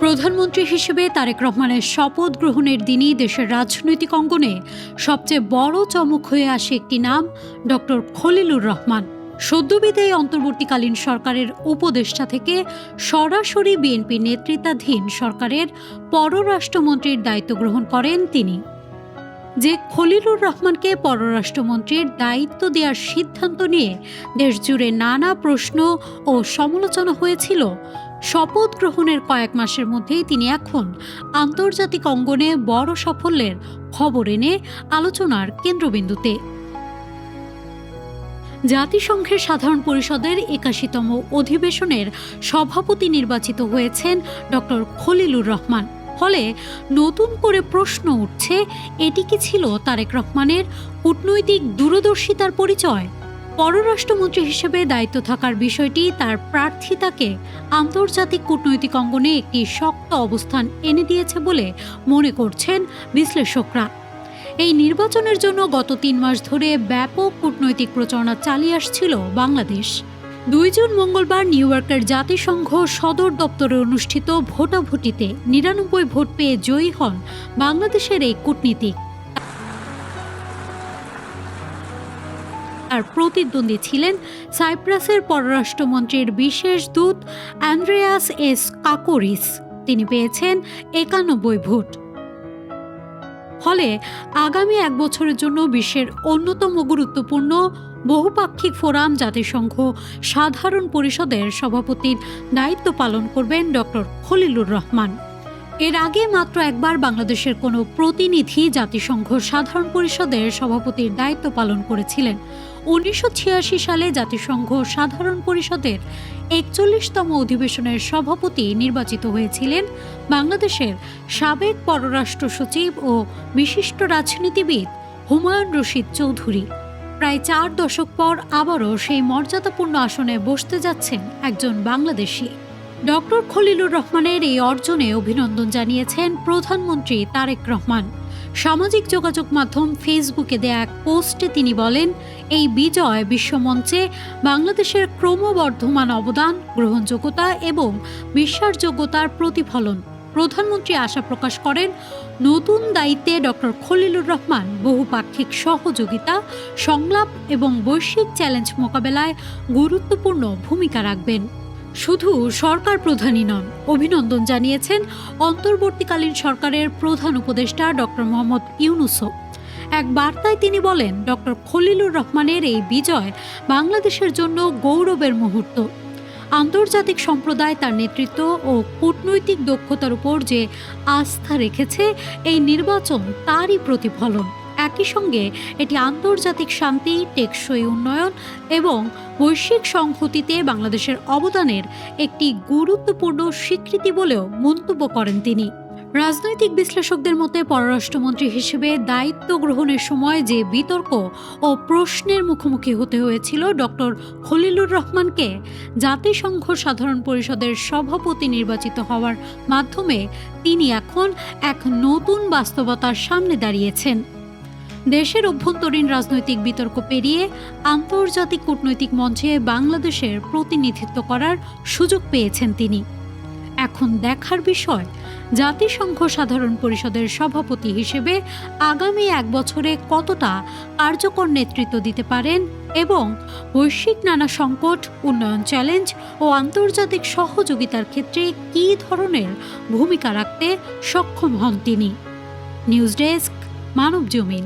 প্রধানমন্ত্রী হিসেবে তারেক রহমানের শপথ গ্রহণের দিনই দেশের রাজনৈতিক অঙ্গনে সবচেয়ে বড় চমক হয়ে আসে একটি নাম, ডক্টর খলিলুর রহমান। সদ্যবিদায়ী অন্তর্বর্তীকালীন সরকারের উপদেষ্টা থেকে সরাসরি বিএনপি নেতৃত্বাধীন সরকারের পররাষ্ট্রমন্ত্রীর দায়িত্ব গ্রহণ করেন তিনি। যে খলিলুর রহমানকে পররাষ্ট্রমন্ত্রীর দায়িত্ব দেওয়ার সিদ্ধান্ত নিয়ে দেশজুড়ে নানা প্রশ্ন ও সমালোচনা হয়েছিল, শপথ গ্রহণের কয়েক মাসের মধ্যেই তিনি এখন আন্তর্জাতিক অঙ্গনে বড় সাফল্যের খবর এনে আলোচনার কেন্দ্রবিন্দুতে। জাতিসংঘের সাধারণ পরিষদের ৮১তম অধিবেশনের সভাপতি নির্বাচিত হয়েছেন ডক্টর খলিলুর রহমান। ফলে নতুন করে প্রশ্ন উঠছে, এটি কি ছিল তারেক রহমানের কূটনৈতিক দূরদর্শিতার পরিচয়? পররাষ্ট্রমন্ত্রী হিসেবে দায়িত্ব থাকার বিষয়টি তার প্রার্থিতাকে আন্তর্জাতিক কূটনৈতিক অঙ্গনে একটি শক্ত অবস্থান এনে দিয়েছে বলে মনে করছেন বিশ্লেষকরা। এই নির্বাচনের জন্য গত ৩ মাস ধরে ব্যাপক কূটনৈতিক প্রচারণা চালিয়ে আসছিল বাংলাদেশ। ২ জুন মঙ্গলবার নিউ ইয়র্কের জাতিসংঘ সদর দপ্তরে অনুষ্ঠিত ভোটাভুটিতে ৯৯ ভোট পেয়ে জয়ী হন বাংলাদেশের এই কূটনীতিক। আর প্রতিদ্বন্দ্বী ছিলেন সাইপ্রাসের পররাষ্ট্রমন্ত্রীর বিশেষ দূত অ্যান্ড্রেয়াস এস কাকোরিস। তিনি পেয়েছেন ৯১ ভোট। ফলে আগামী ১ বছরের জন্য বিশ্বের অন্যতম গুরুত্বপূর্ণ বহুপাক্ষিক ফোরাম জাতিসংঘ সাধারণ পরিষদের সভাপতির দায়িত্ব পালন করবেন ডক্টর খলিলুর রহমান। এর আগে মাত্র একবার বাংলাদেশের কোনো প্রতিনিধি জাতিসংঘ সাধারণ পরিষদের সভাপতির দায়িত্ব পালন করেছিলেন। ১৯৮৬ সালে জাতিসংঘ সাধারণ পরিষদের ৪১তম অধিবেশনের সভাপতি নির্বাচিত হয়েছিলেন বাংলাদেশের সাবেক পররাষ্ট্র সচিব ও বিশিষ্ট রাজনীতিবিদ হুমায়ুন রশিদ চৌধুরী। প্রায় ৪ দশক পর আবারও সেই মর্যাদাপূর্ণ আসনে বসতে যাচ্ছেন একজন বাংলাদেশি। ডক্টর খলিলুর রহমানের এই অর্জনে অভিনন্দন জানিয়েছেন প্রধানমন্ত্রী তারেক রহমান। সামাজিক যোগাযোগ মাধ্যম ফেসবুকে দেয়া এক পোস্টে তিনি বলেন, এই বিজয় বিশ্বমঞ্চে বাংলাদেশের ক্রমবর্ধমান অবদান, গ্রহণযোগ্যতা এবং বিশ্বাসযোগ্যতার প্রতিফলন। প্রধানমন্ত্রী আশা প্রকাশ করেন, নতুন দায়িত্বে ডক্টর খলিলুর রহমান বহুপাক্ষিক সহযোগিতা, সংলাপ এবং বৈশ্বিক চ্যালেঞ্জ মোকাবেলায় গুরুত্বপূর্ণ ভূমিকা রাখবেন। শুধু সরকার প্রধানই নন, অভিনন্দন জানিয়েছেন অন্তর্বর্তীকালীন সরকারের প্রধান উপদেষ্টা ডক্টর মোহাম্মদ ইউনূসও। এক বার্তায় তিনি বলেন, ডক্টর খলিলুর রহমানের এই বিজয় বাংলাদেশের জন্য গৌরবের মুহূর্ত। আন্তর্জাতিক সম্প্রদায় তার নেতৃত্ব ও কূটনৈতিক দক্ষতার উপর যে আস্থা রেখেছে, এই নির্বাচন তারই প্রতিফলন। একই সঙ্গে এটি আন্তর্জাতিক শান্তি, টেকসই উন্নয়ন এবং বৈশ্বিক সংহতিতে বাংলাদেশের অবদানের একটি গুরুত্বপূর্ণ স্বীকৃতি বলেও মন্তব্য করেন তিনি। রাজনৈতিক বিশ্লেষকদের মতে পররাষ্ট্রমন্ত্রী হিসেবে দায়িত্ব গ্রহণের সময় যে বিতর্ক ও প্রশ্নের মুখোমুখি হতে হয়েছিল ডক্টর খলিলুর রহমানকে, জাতিসংঘ সাধারণ পরিষদের সভাপতি নির্বাচিত হওয়ার মাধ্যমে তিনি এখন এক নতুন বাস্তবতার সামনে দাঁড়িয়েছেন। দেশের অভ্যন্তরীণ রাজনৈতিক বিতর্ক পেরিয়ে আন্তর্জাতিক কূটনৈতিক মঞ্চে বাংলাদেশের প্রতিনিধিত্ব করার সুযোগ পেয়েছেন তিনি। এখন দেখার বিষয়, জাতিসংঘ সাধারণ পরিষদের সভাপতি হিসেবে আগামী ১ বছরে কতটা কার্যকর নেতৃত্ব দিতে পারেন এবং বৈশ্বিক নানা সংকট, উন্নয়ন চ্যালেঞ্জ ও আন্তর্জাতিক সহযোগিতার ক্ষেত্রে কী ধরনের ভূমিকা রাখতে সক্ষম হন তিনি। নিউজ ডেস্ক, মানব জমিন।